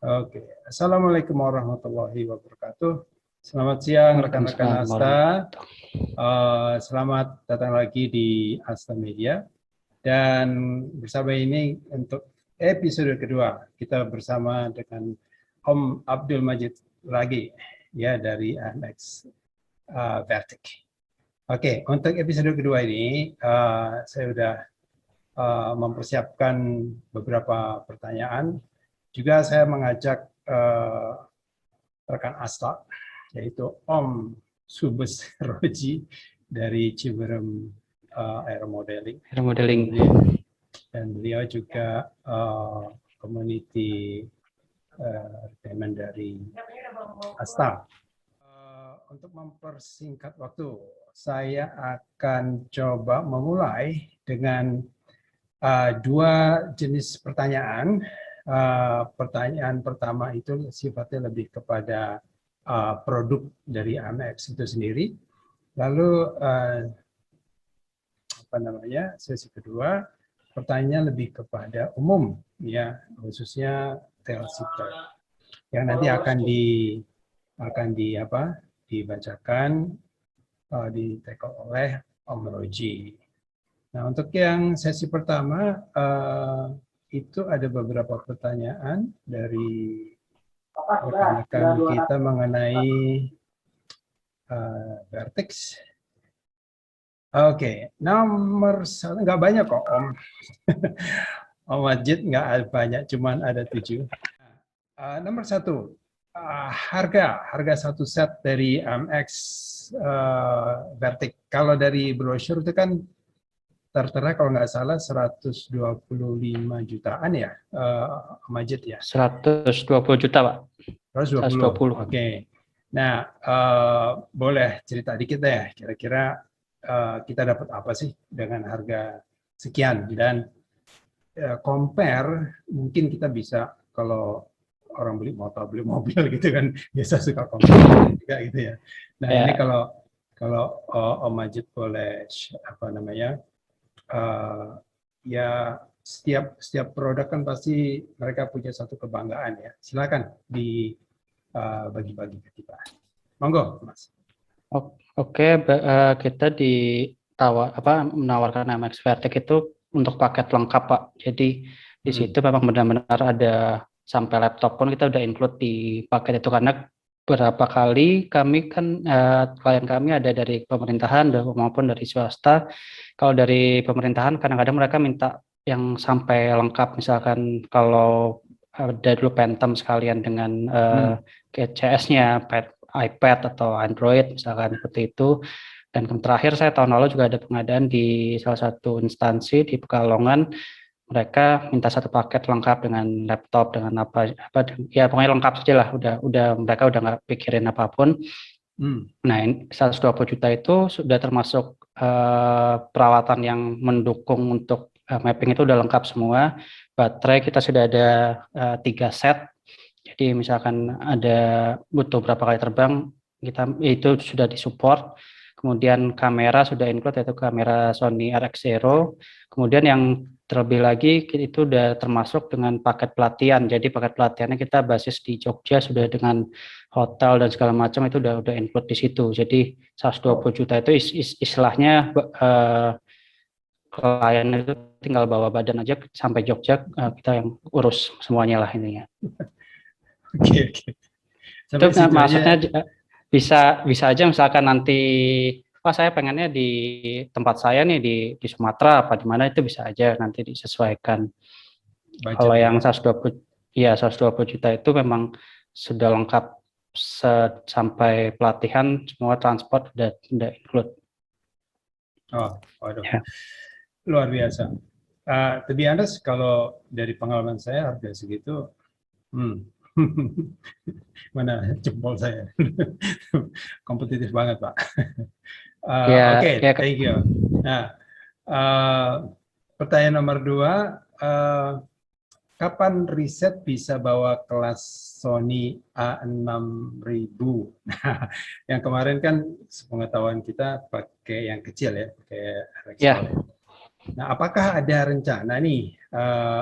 Oke, Assalamualaikum warahmatullahi wabarakatuh. Selamat siang rekan-rekan Asta. Selamat datang lagi di Asta Media. Dan bersama ini untuk episode kedua kita bersama dengan Om Abdul Majid lagi ya dari AMX Vertic. Oke, untuk episode kedua ini saya sudah mempersiapkan beberapa pertanyaan. Juga saya mengajak rekan Asta, yaitu Om Subes Roji dari Ciberem Aeromodeling. Dan beliau juga community teman dari Asta. Untuk mempersingkat waktu, saya akan coba memulai dengan dua jenis pertanyaan. Pertanyaan pertama itu sifatnya lebih kepada produk dari AMX itu sendiri. Lalu sesi kedua pertanyaan lebih kepada umum ya, khususnya Telcipta yang nanti akan dibacakan di-tackle oleh Om Roji. Nah, untuk yang sesi pertama itu ada beberapa pertanyaan dari rekan-rekan kita mengenai Vertex. Oke, nomor satu, nggak banyak kok Om. Om Majid nggak banyak, cuman ada 7. Nomor satu, harga satu set dari MX Vertex. Kalau dari brosur itu kan tertera kalau nggak salah 125 jutaan ya, Majid ya? 120 juta, Pak. 120. Oke. Nah, boleh cerita dikit ya, kira-kira kita dapat apa sih dengan harga sekian? Dan compare, mungkin kita bisa, kalau orang beli motor, beli mobil gitu kan, biasa suka compare juga gitu ya. Nah, ini kalau Om Majid boleh ya setiap produk kan pasti mereka punya satu kebanggaan ya. Silakan dibagi-bagi ke kita. Monggo, Mas. Oke, kita menawarkan MX Vertex itu untuk paket lengkap, Pak. Jadi di situ memang benar-benar ada sampai laptop pun kita udah include di paket itu, karena beberapa kali kami kan klien kami ada dari pemerintahan maupun dari swasta. Kalau dari pemerintahan kadang-kadang mereka minta yang sampai lengkap, misalkan kalau ada dulu Phantom sekalian dengan CS-nya, iPad atau Android misalkan seperti itu. Dan terakhir saya tahun lalu juga ada pengadaan di salah satu instansi di Pekalongan. Mereka minta satu paket lengkap dengan laptop, dengan apa ya pokoknya lengkap saja lah. Udah mereka udah nggak pikirin apapun. Nah, 120 juta itu sudah termasuk peralatan yang mendukung untuk mapping itu udah lengkap semua. Baterai kita sudah ada 3 set. Jadi misalkan ada butuh berapa kali terbang, itu sudah disupport. Kemudian kamera sudah include, yaitu kamera Sony RX0. Kemudian yang terlebih lagi itu sudah termasuk dengan paket pelatihan. Jadi paket pelatihannya kita basis di Jogja, sudah dengan hotel dan segala macam itu udah include di situ. Jadi 120 juta itu istilahnya klien itu tinggal bawa badan aja sampai Jogja, kita yang urus semuanya lah ininya. Oke. Itu maksudnya bisa aja misalkan nanti saya pengennya di tempat saya nih di Sumatera apa di mana, itu bisa aja nanti disesuaikan. Kalau yang 120 juta itu memang sudah lengkap sampai pelatihan, semua transport udah include. Waduh. Ya. Luar biasa. To be honest, kalau dari pengalaman saya harga segitu, mana jempol saya, kompetitif banget, Pak. Oke, thank you. Nah, pertanyaan nomor 2, kapan riset bisa bawa kelas Sony A6000? Nah, yang kemarin kan sepengetahuan kita pakai yang kecil ya, pakai RX0. Nah, apakah ada rencana nih,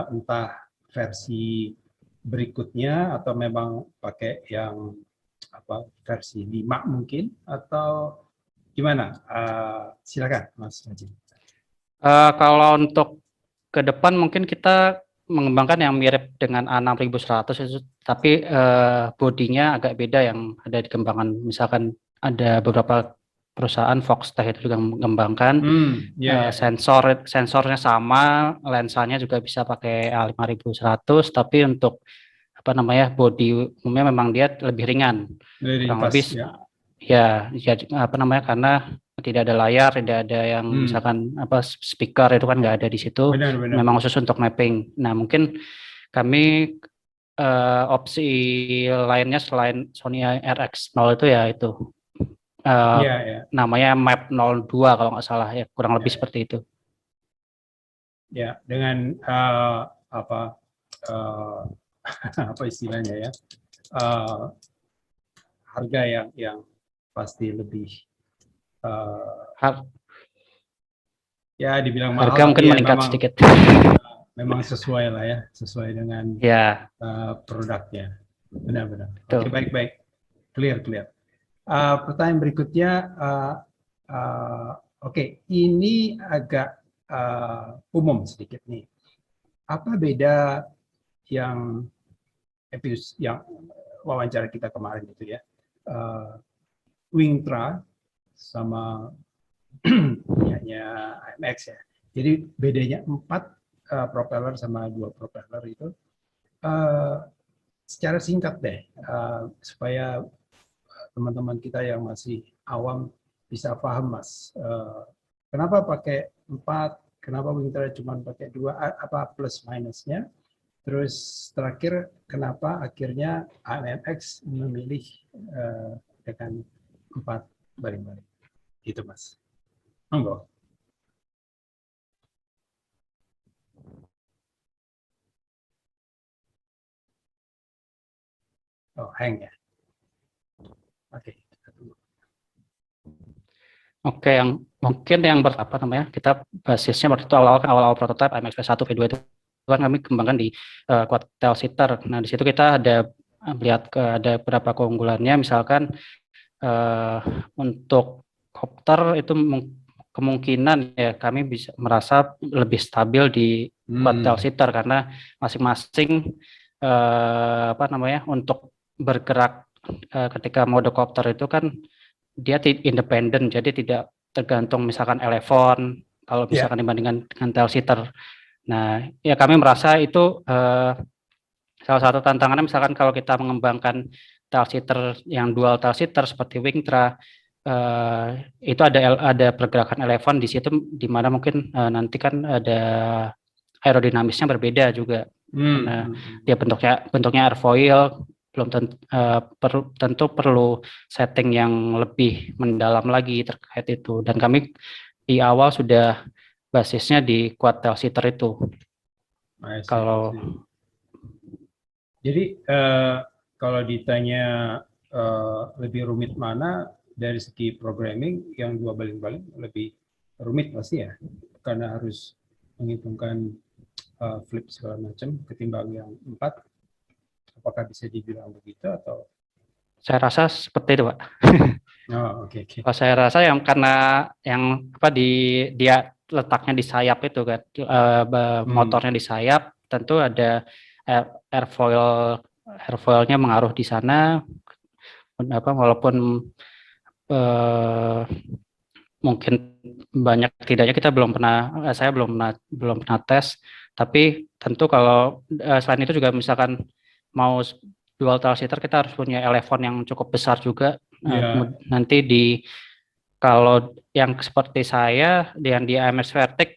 entah versi berikutnya atau memang pakai yang apa versi 5 mungkin atau gimana? Silakan Mas Haji. Kalau untuk ke depan mungkin kita mengembangkan yang mirip dengan A6100 itu, tapi bodinya agak beda yang ada dikembangkan. Misalkan ada beberapa perusahaan Foxtech itu juga mengembangkan sensornya sama, lensanya juga bisa pakai A5100, tapi untuk apa namanya body umumnya memang dia lebih ringan, kurang lebih ya apa namanya karena tidak ada layar, tidak ada yang misalkan apa speaker itu kan nggak ada di situ, memang khusus untuk mapping. Nah mungkin kami opsi lainnya selain Sony RX0 itu ya itu namanya Map 02 kalau nggak salah ya, kurang lebih seperti itu. Ya dengan apa istilahnya ya, harga yang pasti lebih ya dibilang mahal, harga mungkin meningkat memang, sedikit. Memang sesuai lah ya, sesuai dengan produknya. Benar-benar. Oke, baik. Clear. Pertanyaan berikutnya, oke, ini agak umum sedikit nih. Apa beda yang wawancara kita kemarin itu ya, Wingtra sama punyanya AMX ya. Jadi bedanya 4 propeller sama 2 propeller itu secara singkat deh, supaya teman-teman kita yang masih awam bisa paham Mas. Kenapa pakai 4? Kenapa Wingtra cuma pakai 2? Apa plus minusnya? Terus terakhir, kenapa akhirnya AMX memilih dengan 4 baling-baling? Gitu Mas. Monggo. Oh, hang ya. Oke. Oke, yang mungkin yang apa namanya, kita basisnya waktu itu awal-awal prototipe AMX V1 V2 itu kan kami kembangkan di quad tail seater. Nah di situ kita ada melihat ada beberapa keunggulannya, misalkan untuk kopter itu kemungkinan ya kami bisa merasa lebih stabil di quad tail seater karena masing-masing apa namanya untuk bergerak ketika mode kopter itu kan dia independen, jadi tidak tergantung misalkan elefon kalau misalkan dibandingkan dengan tail seater. Nah, ya kami merasa itu salah satu tantangannya misalkan kalau kita mengembangkan tail seater yang dual tail seater seperti Wingtra, itu ada pergerakan elefon di situ di mana mungkin nanti kan ada aerodinamisnya berbeda juga. Karena dia bentuknya airfoil, belum tentu perlu setting yang lebih mendalam lagi terkait itu. Dan kami di awal sudah basisnya di quad tail seater itu. Jadi kalau ditanya lebih rumit mana dari segi programming, yang 2 baling-baling lebih rumit pasti ya, karena harus menghitungkan flip segala macam ketimbang yang 4. Apakah bisa dibilang begitu atau? Saya rasa seperti itu, Pak. Oh, oke. Kalau saya rasa yang karena yang apa dia letaknya di sayap itu kan, motornya di sayap, tentu ada airfoilnya mengaruh di sana. Walaupun mungkin banyak tidaknya kita saya belum pernah tes, tapi tentu kalau selain itu juga misalkan mau dual tail seater kita harus punya elefon yang cukup besar juga. Nanti kalau yang seperti saya yang di AMX Vertic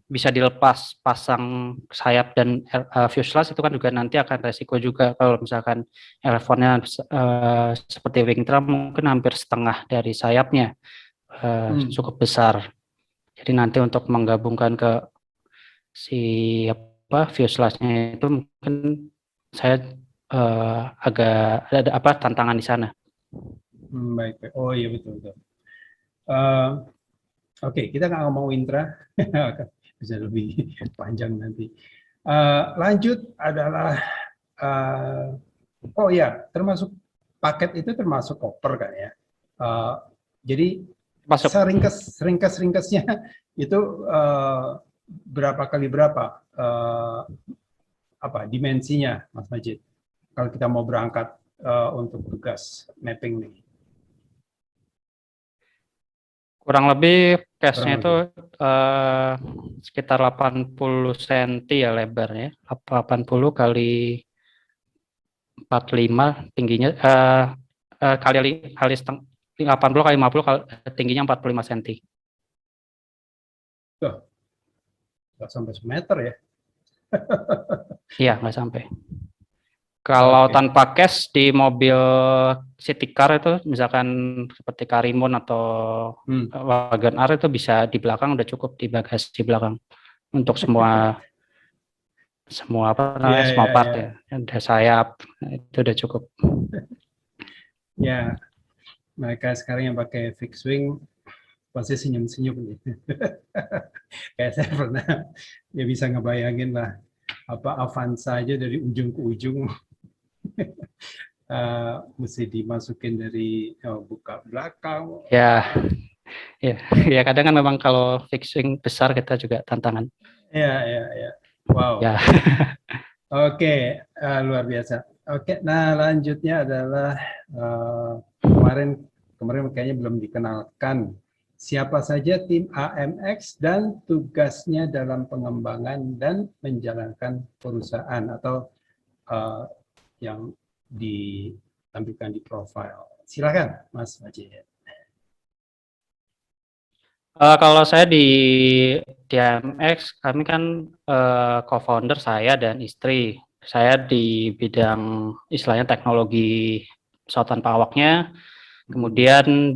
bisa dilepas pasang sayap dan fuselage, itu kan juga nanti akan resiko juga kalau misalkan elefonnya seperti Wingtra mungkin hampir setengah dari sayapnya, cukup besar. Jadi nanti untuk menggabungkan ke fuselage-nya itu mungkin saya agak ada tantangan di sana. Baik. Oh iya betul. Oke, kita nggak ngomong Wingtra, bisa lebih panjang nanti. Lanjut adalah oh ya, termasuk paket itu termasuk koper kan ya. Jadi Masuk. seringkasnya itu berapa kali berapa dimensinya, Mas Majid? Kalau kita mau berangkat untuk tugas mapping nih. Kurang lebih Kurang case-nya itu lebih. sekitar 80 cm ya lebarnya. 80 kali 45 tingginya kali setengah 80 kali 50 kali tingginya 45 cm. Tuh, nggak sampai semeter ya. Iya, nggak sampai. Kalau Oke. tanpa cash di mobil city car itu misalkan seperti Karimun atau Wagon R itu bisa di belakang udah cukup di bagasi belakang untuk semua apa namanya Iya, semua iya, part iya. ya. Ada sayap itu udah cukup. Ya, mereka sekarang yang pakai fixed wing pasti senyum-senyum nih. Kayak saya pernah ya bisa ngebayangin lah apa Avanza aja dari ujung ke ujung mesti dimasukin dari buka belakang. Ya, ya, ya kadang kan memang kalau fixing besar kita juga tantangan. Ya, ya, ya. Wow. Ya. Oke, luar biasa. Oke, nah lanjutnya adalah kemarin kayaknya belum dikenalkan siapa saja tim AMX dan tugasnya dalam pengembangan dan menjalankan perusahaan atau yang ditampilkan di profile. Silakan, Mas Majid. Kalau saya di DMX, kami kan co-founder saya dan istri. Saya di bidang istilahnya teknologi pesawat tanpa awaknya. Kemudian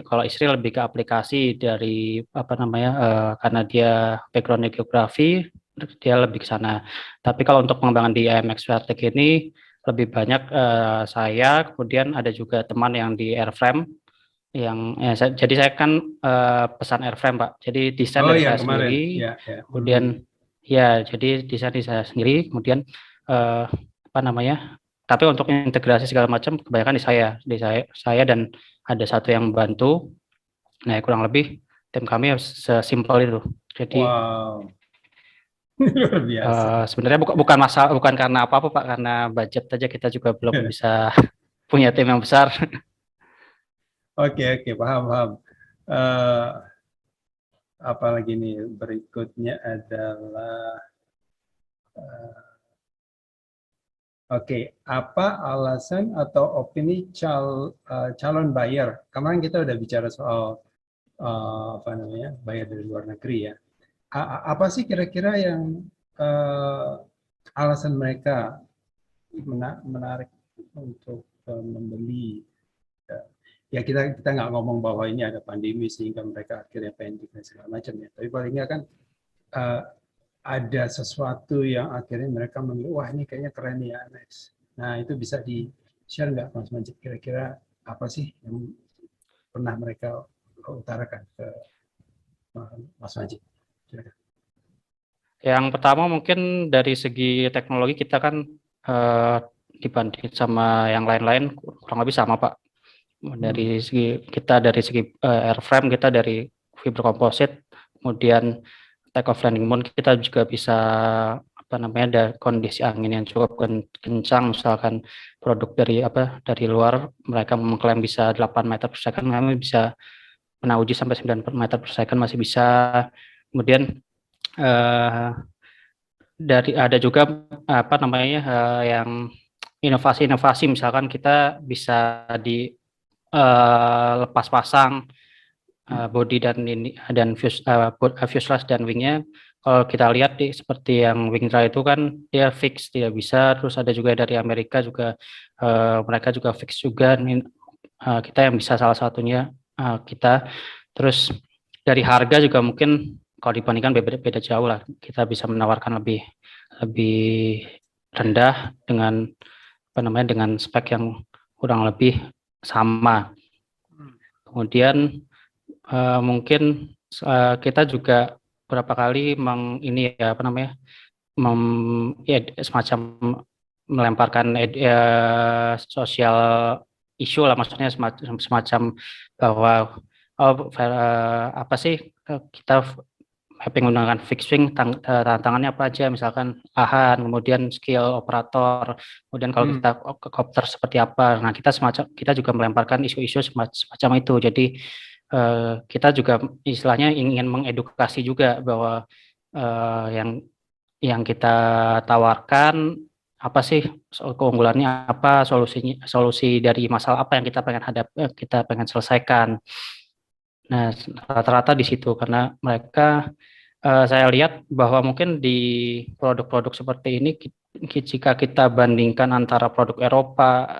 kalau istri lebih ke aplikasi dari apa namanya karena dia background geografi, dia lebih ke sana. Tapi kalau untuk pengembangan di AMX Vertec ini lebih banyak saya, kemudian ada juga teman yang di airframe jadi saya kan pesan airframe Pak. Jadi desain Oh dari yang saya kemarin, sendiri, ya, ya. kemudian ya jadi desain dari saya sendiri, kemudian apa namanya? Tapi untuk integrasi segala macam kebanyakan saya dan ada satu yang membantu. Nah kurang lebih tim kami sesimpel itu. Jadi Wow, luar biasa. sebenarnya bukan karena apa-apa Pak, karena budget aja kita juga belum bisa punya tim yang besar. Oke, oke, paham, paham. Eh, Apalagi nih berikutnya adalah oke, apa alasan atau opini calon buyer? Kemarin kita udah bicara soal apa namanya buyer dari luar negeri ya. Apa sih kira-kira yang eh, alasan mereka menarik untuk membeli? Ya kita nggak ngomong bahwa ini ada pandemi sehingga mereka akhirnya pengen bikin segala macam ya. Tapi paling nggak kan eh, ada sesuatu yang akhirnya mereka memilih, wah ini kayaknya keren ya Alex. Nah itu bisa di share nggak Mas Majid, kira-kira apa sih yang pernah mereka utarakan ke Mas Majid? Yang pertama mungkin dari segi teknologi kita kan eh, dibanding sama yang lain-lain kurang lebih sama Pak. Dari segi airframe kita dari fiber composite, kemudian take off landing mount kita juga bisa apa namanya ada kondisi angin yang cukup kencang, misalkan produk dari luar mereka mengklaim bisa 8 meter per second, kami bisa pernah uji sampai 9 meter per second masih bisa. Kemudian eh, ada juga apa namanya yang inovasi-inovasi, misalkan kita bisa di lepas pasang body dan fuselage dan wingnya. Kalau kita lihat seperti yang Wingdra itu kan dia fix tidak bisa, terus ada juga dari Amerika juga mereka juga fix juga. Kita yang bisa salah satunya kita. Terus dari harga juga mungkin kalau dibandingkan beda jauh lah. Kita bisa menawarkan lebih rendah dengan apa namanya dengan spek yang kurang lebih sama. Kemudian mungkin kita juga berapa kali ini ya apa namanya ya, semacam melemparkan sosial isu lah, maksudnya semacam bahwa apa sih kita mapping menggunakan fixed wing, tantangannya apa aja, misalkan AHAN, kemudian skill operator, kemudian kalau kita kopter seperti apa. Nah, kita juga melemparkan isu-isu semacam itu. Jadi kita juga istilahnya ingin mengedukasi juga bahwa yang kita tawarkan apa sih, keunggulannya apa, solusi dari masalah apa yang kita pengen selesaikan. Nah, rata-rata di situ karena mereka saya lihat bahwa mungkin di produk-produk seperti ini jika kita bandingkan antara produk Eropa,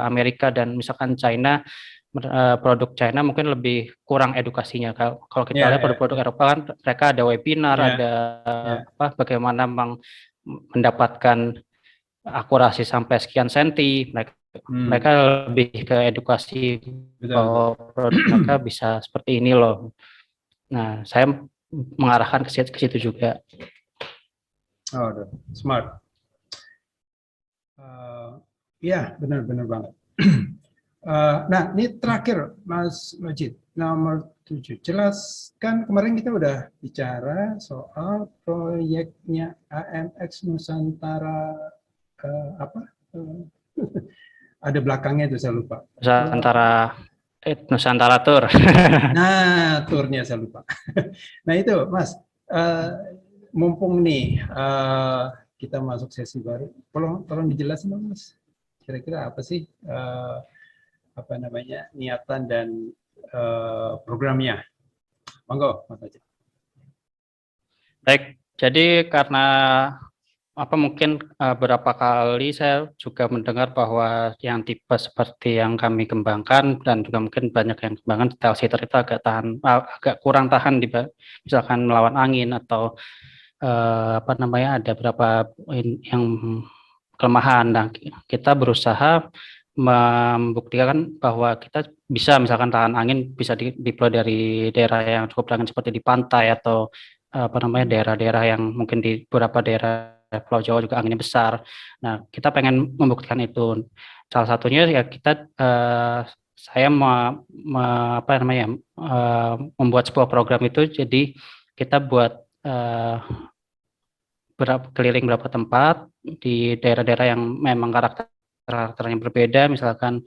Amerika dan misalkan China, produk China mungkin lebih kurang edukasinya. Kalau kita lihat produk-produk Eropa kan mereka ada webinar, ada bagaimana mendapatkan akurasi sampai sekian senti. Mereka lebih ke edukasi bahwa produk mereka bisa seperti ini loh. Nah, saya mengarahkan ke situ juga. Oh, smart. Ya, benar-benar banget. Nah, ini terakhir, Mas Majid, nomor 7. Jelaskan, kemarin kita udah bicara soal proyeknya AMX Nusantara, ada belakangnya itu saya lupa. Nusantara Tour. Nah, turnya saya lupa. Nah itu, Mas, mumpung nih kita masuk sesi baru, tolong dijelasin dong, Mas. Kira-kira apa sih niatan dan programnya? Monggo, Mas Ajit. Baik, jadi karena mungkin beberapa kali saya juga mendengar bahwa yang tipe seperti yang kami kembangkan dan juga mungkin banyak yang kembangkan tail sitter itu agak kurang tahan misalkan melawan angin atau ada beberapa yang kelemahan. Nah, kita berusaha membuktikan bahwa kita bisa misalkan tahan angin, bisa deploy dari daerah yang cukup angin seperti di pantai atau daerah-daerah yang mungkin di beberapa daerah Pulau Jawa juga anginnya besar. Nah, kita pengen membuktikan itu. Salah satunya ya saya membuat sebuah program itu. Jadi kita buat keliling beberapa tempat di daerah-daerah yang memang karakternya berbeda. Misalkan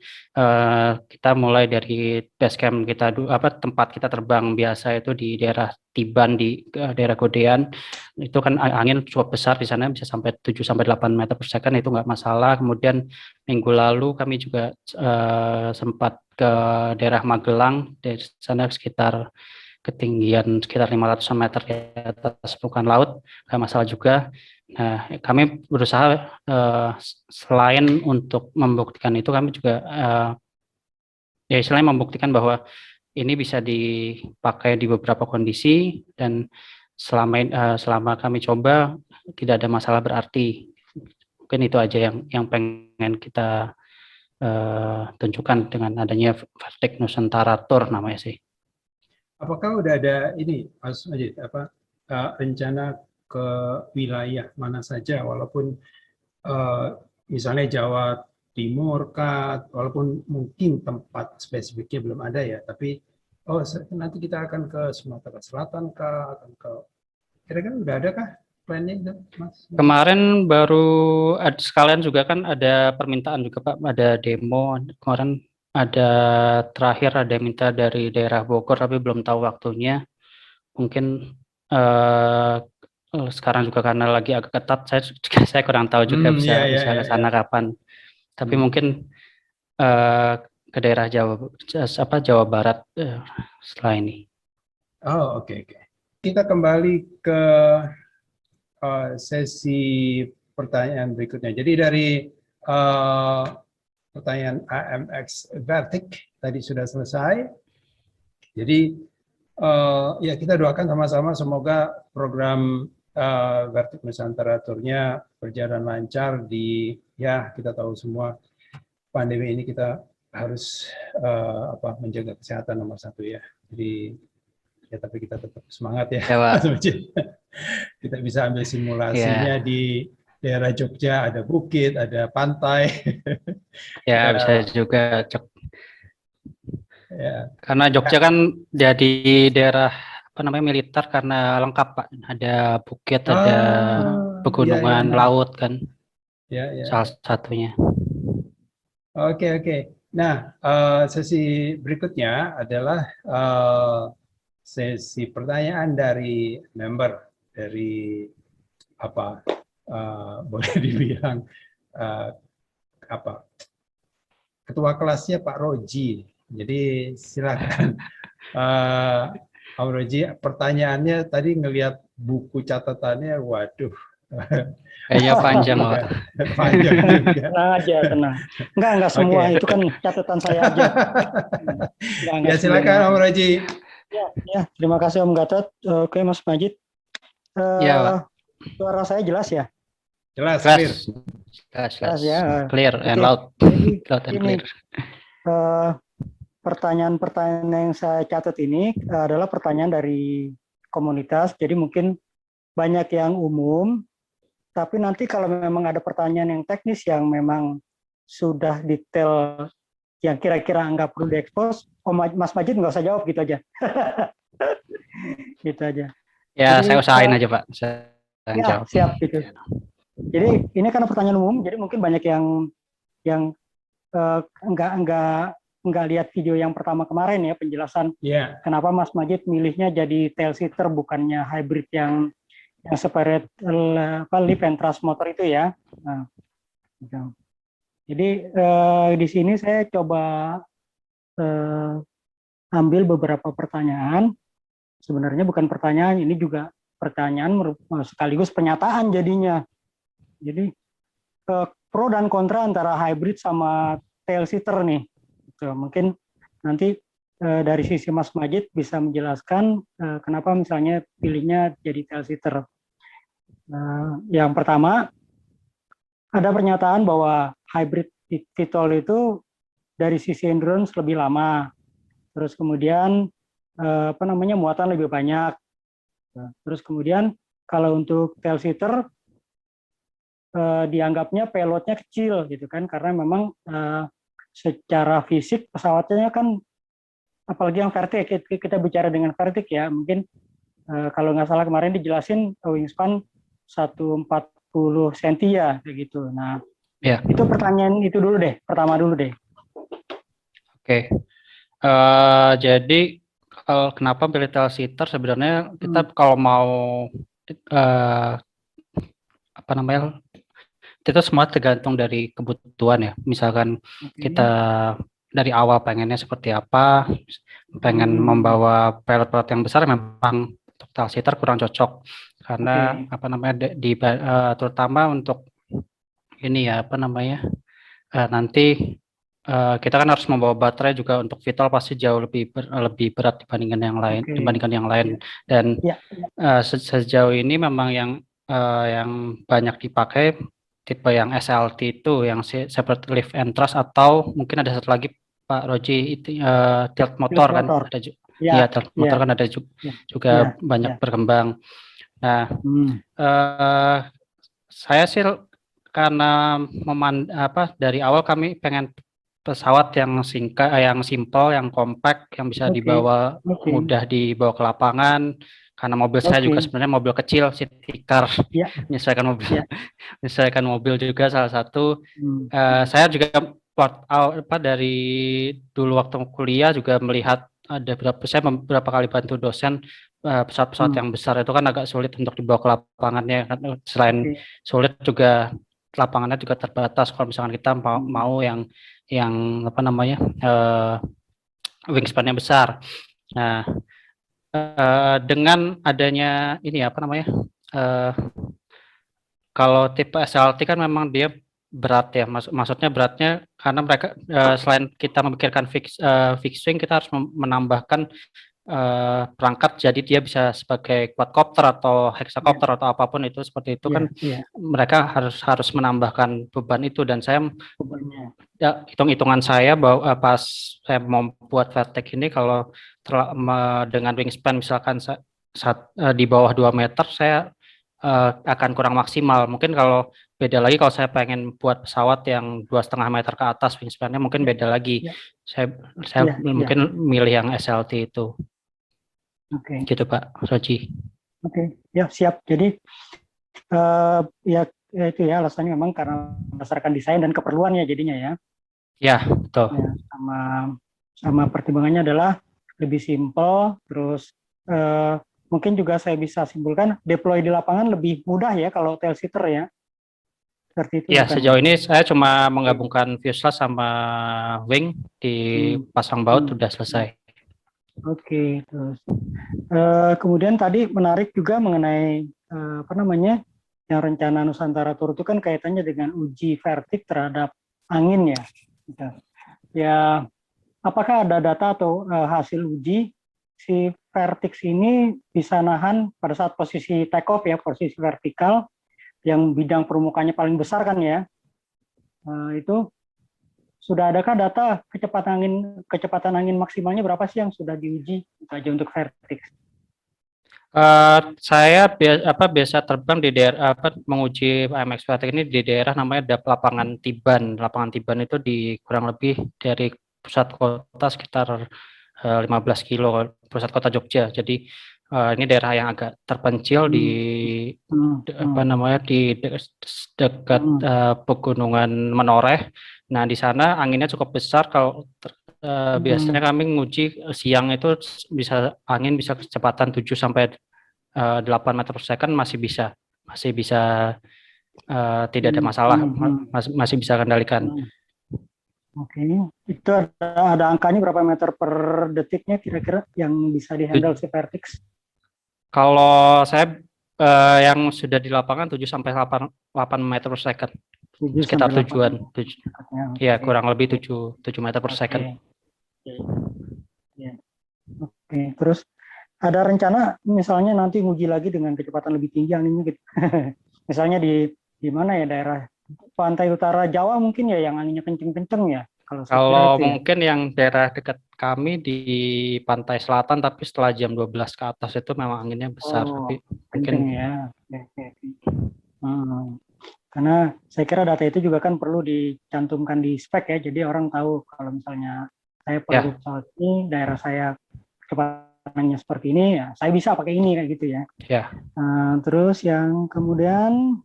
kita mulai dari base camp kita, tempat kita terbang biasa itu di daerah Tiban, di daerah Godean, itu kan angin cukup besar di sana, bisa sampai 7-8 meter per second, itu nggak masalah. Kemudian minggu lalu kami juga sempat ke daerah Magelang, dari sana sekitar ketinggian sekitar 500 meter di atas permukaan laut, nggak masalah juga. Nah, kami berusaha selain untuk membuktikan itu, kami juga istilahnya membuktikan bahwa ini bisa dipakai di beberapa kondisi, dan selama kami coba tidak ada masalah berarti. Mungkin itu aja yang pengen kita tunjukkan dengan adanya Vertik Nusantara Tour namanya sih. Apakah udah ada ini, Mas Majid, rencana ke wilayah mana saja, walaupun misalnya Jawa Timur walaupun mungkin tempat spesifiknya belum ada ya, tapi nanti kita akan ke Sumatera Selatan akan ke, kira-kira udah ada kah plannya itu, Mas? Kemarin baru sekalian juga kan ada permintaan juga Pak, ada demo kemarin. Terakhir ada minta dari daerah Bogor, tapi belum tahu waktunya. Mungkin sekarang juga karena lagi agak ketat, saya kurang tahu juga bisa ke sana kapan. Tapi mungkin ke daerah Jawa Barat setelah ini. Oh, oke. Kita kembali ke sesi pertanyaan berikutnya. Jadi dari pertanyaan AMX Vertik tadi sudah selesai. Jadi ya kita doakan sama-sama semoga program Vertik Nusantara Tour-nya berjalan lancar kita tahu semua pandemi ini kita harus menjaga kesehatan nomor satu ya. Jadi ya tapi kita tetap semangat ya. Ya, Pak. Kita bisa ambil simulasinya di daerah Jogja ada bukit, ada pantai. Ya, bisa juga Cok. Ya. Karena Jogja kan jadi daerah apa namanya militer karena lengkap Pak. Ada bukit, ada Ya, ya, pegunungan, ya, laut kan ya, ya, salah ya. satunya. Oke, oke. Nah, sesi berikutnya adalah sesi pertanyaan dari member dari apa boleh dibilang eh, apa ketua kelasnya Pak Roji. Jadi silakan Pak Roji. Pertanyaannya tadi ngelihat buku catatannya, waduh, Kayaknya panjang Pak. panjang juga. Tenang aja, tenang. Enggak semua, Oke. itu kan catatan saya aja. Ya, silakan Om Roji. Ya, terima kasih Om Gatot. Oke, Mas Majid. Ya, Pak. Suara saya jelas ya? Jelas, clear. Jelas ya. Clear and Oke. loud. Jadi, Loud and ini clear. pertanyaan-pertanyaan yang saya catat ini adalah pertanyaan dari komunitas. Jadi mungkin banyak yang umum, tapi nanti kalau memang ada pertanyaan yang teknis yang memang sudah detail yang kira-kira nggak perlu diekspos, Mas Majid nggak usah jawab gitu aja. Gitu aja. Ya, Jadi, saya usahain aja Pak. Saya ya, jawab. siap gitu. Jadi ini karena pertanyaan umum, jadi mungkin banyak yang nggak lihat video yang pertama kemarin ya, penjelasan kenapa Mas Majid milihnya jadi tail seater bukannya hybrid yang separate lift and thrust motor itu ya. Nah, gitu. Jadi di sini saya coba ambil beberapa pertanyaan. Sebenarnya bukan pertanyaan, ini juga pertanyaan sekaligus pernyataan jadinya. Jadi pro dan kontra antara hybrid sama tail seater nih. Gitu. Mungkin nanti dari sisi Mas Majid bisa menjelaskan kenapa misalnya pilihnya jadi tail seater. Yang pertama, ada pernyataan bahwa hybrid VTOL itu dari sisi endurance lebih lama. Terus kemudian muatan lebih banyak. Terus kemudian kalau untuk tail seater dianggapnya payloadnya kecil gitu kan, karena memang secara fisik pesawatnya kan, apalagi yang vertik, kita bicara dengan vertik ya, mungkin kalau nggak salah kemarin dijelasin wingspan 140 cm ya kayak gitu. Nah, ya. Itu pertanyaan itu dulu deh, pertama dulu deh. Oke. Jadi kenapa pilih tail seater, sebenarnya kita kalau mau itu semua tergantung dari kebutuhan ya. Misalkan kita dari awal pengennya seperti apa, pengen membawa pilot-pilot yang besar, memang untuk tail seater kurang cocok karena terutama untuk ini ya nanti kita kan harus membawa baterai juga. Untuk VTOL pasti jauh lebih berat dibandingkan yang lain. Dan sejauh ini memang yang banyak dipakai tipe yang SLT itu, yang separate lift and thrust, atau mungkin ada satu lagi Pak Roji itu tilt motor kan ada juga. Ya, tilt motor kan ada juga banyak berkembang. Nah, saya sih karena dari awal kami pengen pesawat yang simple, yang compact, yang bisa dibawa mudah dibawa ke lapangan. Karena mobil saya juga sebenarnya mobil kecil, city car, menyesuaikan mobil juga salah satu. Saya juga dari dulu waktu kuliah juga melihat saya beberapa kali bantu dosen, pesawat-pesawat yang besar itu kan agak sulit untuk dibawa ke lapangannya. Selain sulit juga lapangannya juga terbatas kalau misalkan kita mau yang wingspan-nya besar. Nah, dengan adanya ini kalau tipe SLT kan memang dia berat ya, maksudnya beratnya karena mereka selain kita memikirkan fixed wing, kita harus menambahkan perangkat, jadi dia bisa sebagai quadcopter atau hexacopter atau apapun itu seperti itu kan. Mereka harus menambahkan beban itu, dan saya hitung-hitungan saya bahwa pas saya mau buat vertek ini, kalau dengan wingspan misalkan di bawah 2 meter saya akan kurang maksimal. Mungkin kalau beda lagi kalau saya pengen buat pesawat yang 2,5 meter ke atas wingspan-nya mungkin beda lagi. Ya. Saya Ya, mungkin milih yang SLT itu. Oke. Gitu Pak Soji. Oke, ya siap. Jadi ya itu ya alasannya memang karena berdasarkan desain dan keperluan ya jadinya ya. Ya, betul. Ya, sama pertimbangannya adalah lebih simpel, terus mungkin juga saya bisa simpulkan deploy di lapangan lebih mudah ya kalau tail seater ya. Seperti itu Ya, bukan ya? sejauh ini saya cuma menggabungkan fuselage sama wing, dipasang baut udah selesai. Oke, terus kemudian tadi menarik juga mengenai apa namanya yang rencana Nusantara Tour itu kan kaitannya dengan uji vertik terhadap angin ya. Gitu. Ya, apakah ada data atau hasil uji si vertix ini bisa nahan pada saat posisi take off ya, posisi vertikal yang bidang permukaannya paling besar kan ya, itu sudah adakah data kecepatan angin maksimalnya berapa sih yang sudah diuji aja untuk vertix? Saya biasa terbang di daerah menguji AMX vertix ini di daerah namanya lapangan Tiban. Lapangan Tiban itu di kurang lebih dari pusat kota sekitar 15 kilo, pusat kota Jogja. Jadi ini daerah yang agak terpencil di dekat pegunungan Menoreh. Nah, di sana anginnya cukup besar. Kalau biasanya kami nguji siang itu angin bisa kecepatan 7 sampai 8 meter per second masih bisa tidak ada masalah, masih bisa kendalikan. Oke, itu ada angkanya berapa meter per detiknya kira-kira yang bisa dihandle si vertix? Kalau saya yang sudah di lapangan 7 sampai 8 meter per second. Sekitar tujuan. Ya, kurang lebih 7 meter per second. Oke, terus ada rencana misalnya nanti nguji lagi dengan kecepatan lebih tinggi anginnya gitu. Misalnya di mana ya daerah pantai utara Jawa mungkin ya yang anginnya kenceng-kenceng ya. Kalau mungkin yang daerah dekat kami di pantai selatan, tapi setelah jam 12 ke atas itu memang anginnya besar. Tapi mungkin ya. Karena saya kira data itu juga kan perlu dicantumkan di spek ya. Jadi orang tahu kalau misalnya saya perlu pesawat ini, daerah saya kecepatannya seperti ini, ya saya bisa pakai ini kayak gitu ya. Terus yang kemudian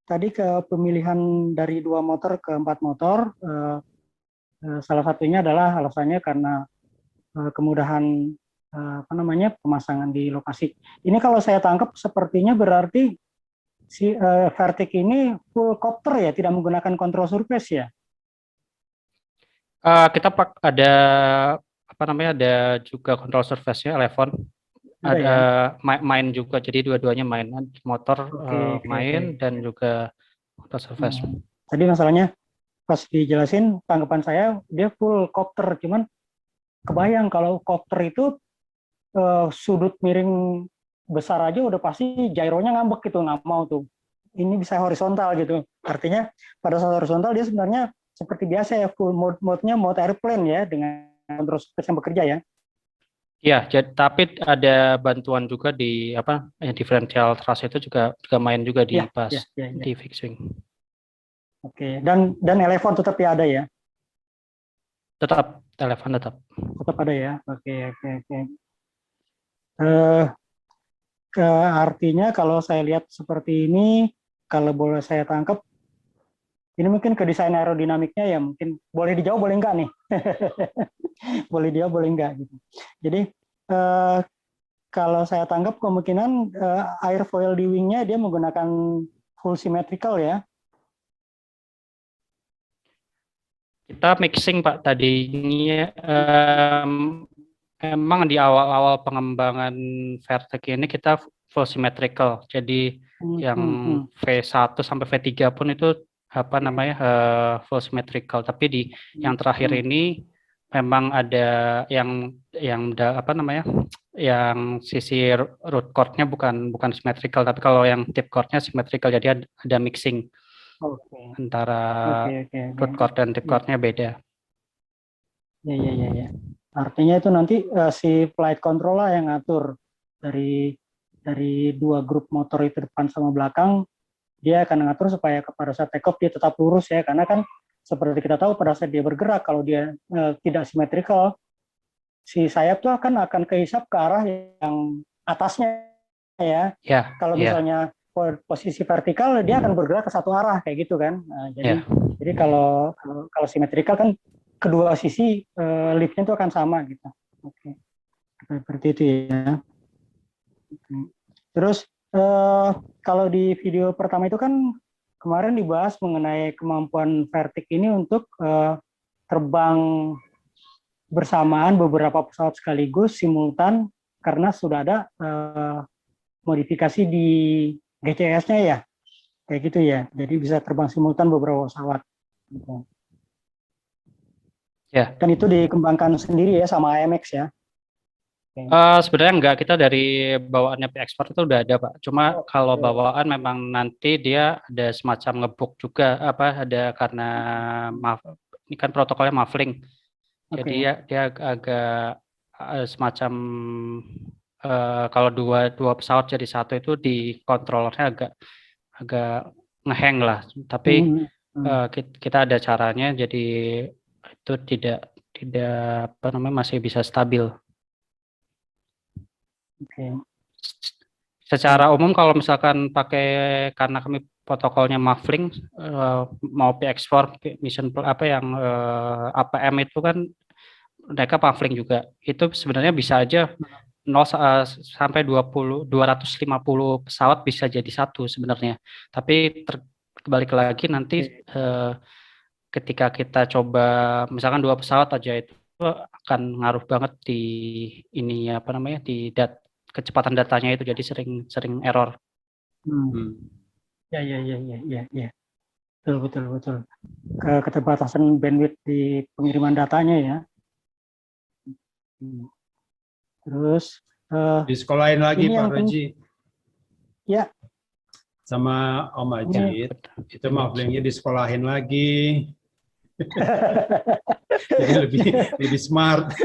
tadi ke pemilihan dari 2 motor ke 4 motor, salah satunya adalah alasannya karena kemudahan pemasangan di lokasi. Ini kalau saya tangkap sepertinya berarti si vertix ini full copter ya, tidak menggunakan control surface ya. Kita ada ada juga control surface-nya Elevon. Ada main juga, jadi dua-duanya main, motor main dan juga control surface. Tadi masalahnya pas dijelasin tanggapan saya dia full copter, cuman kebayang kalau copter itu sudut miring besar aja udah pasti gyronya ngambek gitu, nggak mau tuh. Ini bisa horizontal gitu. Artinya pada saat horizontal dia sebenarnya seperti biasa ya, full mode-nya mode airplane ya, dengan control surface yang bekerja ya. Iya, tapi ada bantuan juga di differential thrust itu juga main juga di di fixed wing. Oke, dan Elevon tetap ya ada ya? Tetap, Elevon tetap ada ya. Oke. Artinya kalau saya lihat seperti ini, kalau boleh saya tangkap, ini mungkin ke desain aerodinamiknya ya mungkin boleh dijawab boleh enggak nih. Boleh dijawab boleh enggak gitu. Jadi kalau saya tangkap kemungkinan airfoil di wingnya dia menggunakan full symmetrical ya. Kita mixing Pak tadinya. Emang di awal-awal pengembangan vertix ini kita full symmetrical. Jadi yang V1 sampai V3 pun itu full symmetrical. Tapi di yang terakhir ini memang ada yang yang sisi root chord-nya bukan symmetrical, tapi kalau yang tip chord-nya symmetrical. Jadi ada mixing antara root chord dan tip chord-nya beda. Ya. Artinya itu nanti si flight control lah yang ngatur dari dari dua grup motor itu depan sama belakang, dia akan mengatur supaya pada saat take off dia tetap lurus ya, karena kan seperti kita tahu pada saat dia bergerak kalau dia tidak simetrikal, si sayap tuh akan kehisap ke arah yang atasnya ya. Ya, Kalau misalnya posisi vertikal dia akan bergerak ke satu arah kayak gitu kan. Nah, jadi kalau simetrikal kan kedua sisi liftnya itu akan sama gitu. Oke. Seperti itu ya. Terus kalau di video pertama itu kan kemarin dibahas mengenai kemampuan Vertik ini untuk terbang bersamaan beberapa pesawat sekaligus simultan karena sudah ada modifikasi di GCS-nya ya, kayak gitu ya. Jadi bisa terbang simultan beberapa pesawat. Ya. Dan itu dikembangkan sendiri ya sama AMX ya. Sebenarnya enggak, kita dari bawaannya P-Export itu udah ada Pak. Cuma kalau bawaan memang nanti dia ada semacam ngebuk juga, ada karena ini kan protokolnya muffling. Jadi dia agak semacam kalau dua pesawat jadi satu itu di kontrolnya agak ngehang lah. Tapi kita ada caranya, jadi itu tidak masih bisa stabil. Secara umum kalau misalkan karena kami protokolnya muffling, mau P-Export, mission yang APM itu kan mereka muffling juga. Itu sebenarnya bisa aja 0 sampai 250 pesawat bisa jadi satu sebenarnya. Tapi balik lagi nanti ketika kita coba misalkan 2 pesawat aja itu akan ngaruh banget di ini di kecepatan datanya itu, jadi sering error. Ya. Betul. Keterbatasan bandwidth di pengiriman datanya ya. Terus disekolahin lagi Pak Roji. Ya. Sama Om Majid, itu mufflingnya disekolahin lagi. Jadi lebih smart.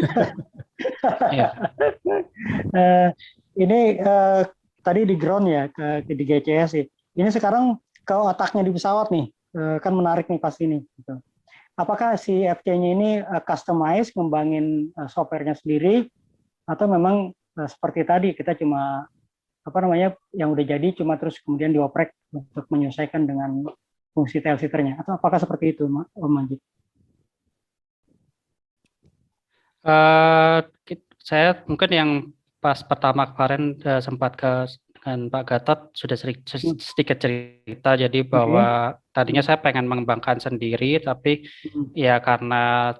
Ini tadi di ground ya, di GCS sih. Ini sekarang ke otaknya di pesawat nih, kan menarik nih pasti nih. Gitu. Apakah si FT-nya ini customize, ngembangin software-nya sendiri, atau memang seperti tadi kita cuma yang udah jadi cuma terus kemudian dioprek untuk menyesuaikan dengan fungsi tail-sitternya, atau apakah seperti itu, Om Majid? Saya mungkin yang pas pertama kemarin sempat dengan Pak Gatot sudah sedikit cerita, jadi bahwa tadinya saya pengen mengembangkan sendiri, tapi ya karena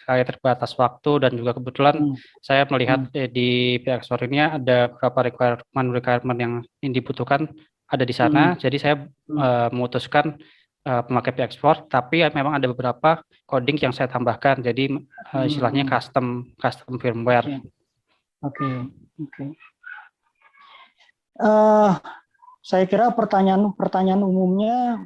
terbatas waktu dan juga kebetulan saya melihat di P-Export ini ada beberapa requirement yang dibutuhkan ada di sana, jadi saya memutuskan memakai P-Export, tapi memang ada beberapa coding yang saya tambahkan, jadi istilahnya custom firmware. Oke. Saya kira pertanyaan umumnya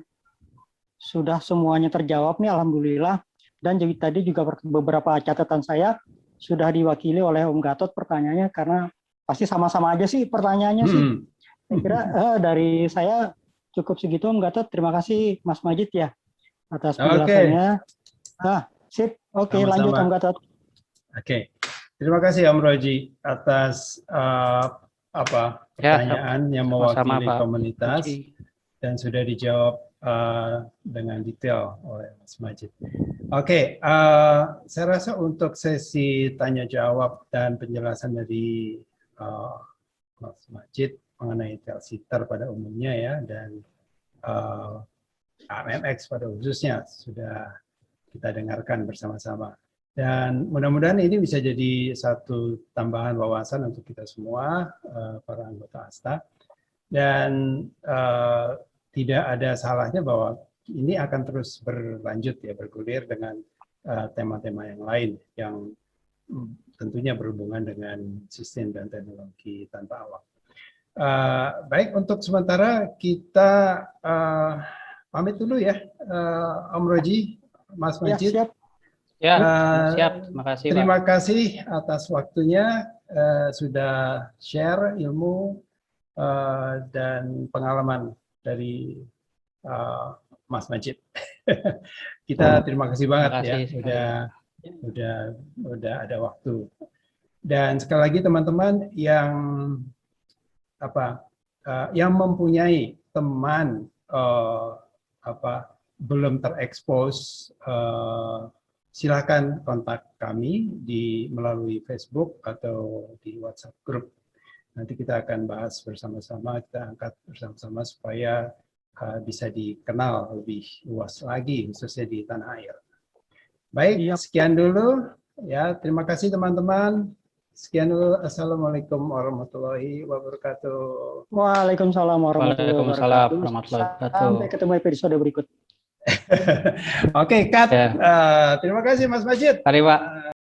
sudah semuanya terjawab nih, alhamdulillah. Dan jadi tadi juga beberapa catatan saya sudah diwakili oleh Om Gatot pertanyaannya, karena pasti sama-sama aja sih pertanyaannya sih. Saya kira dari saya cukup segitu, Om Gatot. Terima kasih Mas Majid ya atas penjelasannya. Sip. Oke, lanjut Om Gatot. Oke. Terima kasih Om Roji atas pertanyaan yang mewakili komunitas dan sudah dijawab dengan detail oleh Mas Majid. Oke, saya rasa untuk sesi tanya jawab dan penjelasan dari Mas Majid mengenai tail-sitter pada umumnya ya, dan AMX pada khususnya sudah kita dengarkan bersama-sama. Dan mudah-mudahan ini bisa jadi satu tambahan wawasan untuk kita semua, para anggota ASTA. Dan tidak ada salahnya bahwa ini akan terus berlanjut ya, bergulir dengan tema-tema yang lain yang tentunya berhubungan dengan sistem dan teknologi tanpa awak. Baik, untuk sementara kita pamit dulu ya, Om Roji, Mas Majid. Ya, siap. Siap, makasih. Terima kasih atas waktunya, sudah share ilmu dan pengalaman dari Mas Majid. Kita terima kasih banget ya, udah ada waktu. Dan sekali lagi teman-teman yang mempunyai teman belum terekspos, silakan kontak kami melalui Facebook atau di WhatsApp group. Nanti kita akan bahas bersama-sama, kita angkat bersama-sama supaya bisa dikenal lebih luas lagi, khususnya di tanah air. Baik, sekian dulu. Ya, terima kasih teman-teman. Sekian dulu. Assalamualaikum warahmatullahi wabarakatuh. Waalaikumsalam warahmatullahi wabarakatuh. Sampai ketemu episode berikut. Oke, cut. Terima kasih Mas Majid. Mari Pak.